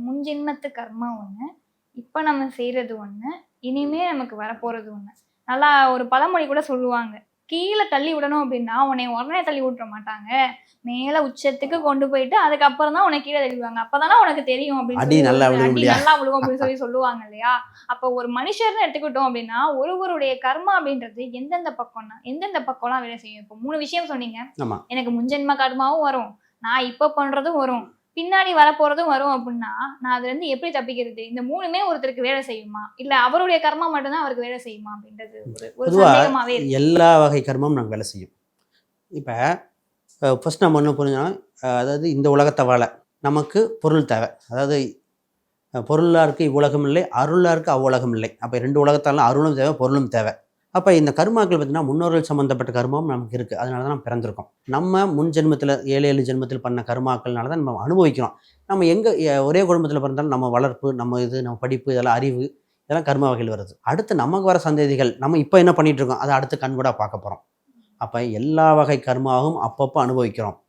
முன் ஜென்மத்து கர்மா ஒண்ணு, இப்ப நம்ம செய்யறது ஒண்ணு, இனிமே நமக்கு வரப்போறது ஒண்ணு. நல்லா ஒரு பழமொழி கூட சொல்லுவாங்க, கீழே தள்ளி விடணும் அப்படின்னா உன்னை உடனே தள்ளி விட்டுற மாட்டாங்க, மேல உச்சத்துக்கு கொண்டு போயிட்டு அதுக்கப்புறம் தான் உனக்கு கீழே தள்ளிடுவாங்க, அப்பதானே உனக்கு தெரியும் அப்படின்னு அடி நல்லா விழுகும் அப்படின்னு சொல்லுவாங்க இல்லையா. அப்ப ஒரு மனுஷர்னு எடுத்துக்கிட்டோம் அப்படின்னா ஒருவருடைய கர்மா அப்படின்றது எந்தெந்த பக்கம்லாம் வேலை செய்யும். இப்போ 3 விஷயம் சொன்னீங்க. எனக்கு முன்ஜென்ம கர்மாவும் வரும், நான் இப்ப பண்றதும் வரும், பின்னாடி வரப்போறதும் வரும் அப்படின்னா நான் அதுல இருந்து எப்படி தப்பிக்கிறது? இந்த 3மே ஒருத்தருக்கு வேலை செய்யுமா, இல்ல அவருடைய கர்மா மட்டும்தான் அவருக்கு வேலை செய்யுமா அப்படின்றது ஒரு சந்தேகமாவே இருக்கு. எல்லா வகை கர்மமும் நாங்கள் வேலை செய்யும். இப்போ ஃபர்ஸ்ட் நம்ம ஒன்று புரிஞ்சோம், அதாவது இந்த உலகத்தை வாழ நமக்கு பொருள் தேவை. அதாவது பொருளாருக்கு இவ்வுலகம் இல்லை, அருளாருக்கு அவ்வுலகம் இல்லை. அப்போ 2 உலகத்தாலும் அருளும் தேவை, பொருளும் தேவை. அப்போ இந்த கர்மாக்கள் பார்த்திங்கன்னா முன்னோர்கள் சம்மந்தப்பட்ட கர்மாவும் நமக்கு இருக்குது. அதனால தான் நம்ம பிறந்திருக்கோம். நம்ம முன் ஜென்மத்தில் 7 ஜென்மத்தில் பண்ண கர்மாக்கள்னால தான் நம்ம அனுபவிக்கிறோம். நம்ம எங்கே ஒரே குடும்பத்தில் பிறந்தாலும் நம்ம வளர்ப்பு, நம்ம படிப்பு, இதெல்லாம் அறிவு, இதெல்லாம் கர்மா வகையில் வருது. அடுத்து நமக்கு வர சந்ததிகள் நம்ம இப்போ என்ன பண்ணிகிட்டு இருக்கோம் அதை அடுத்து கண்கூடாக பார்க்க போகிறோம். அப்போ எல்லா வகை கர்மாவும் அப்பப்போ அனுபவிக்கிறோம்.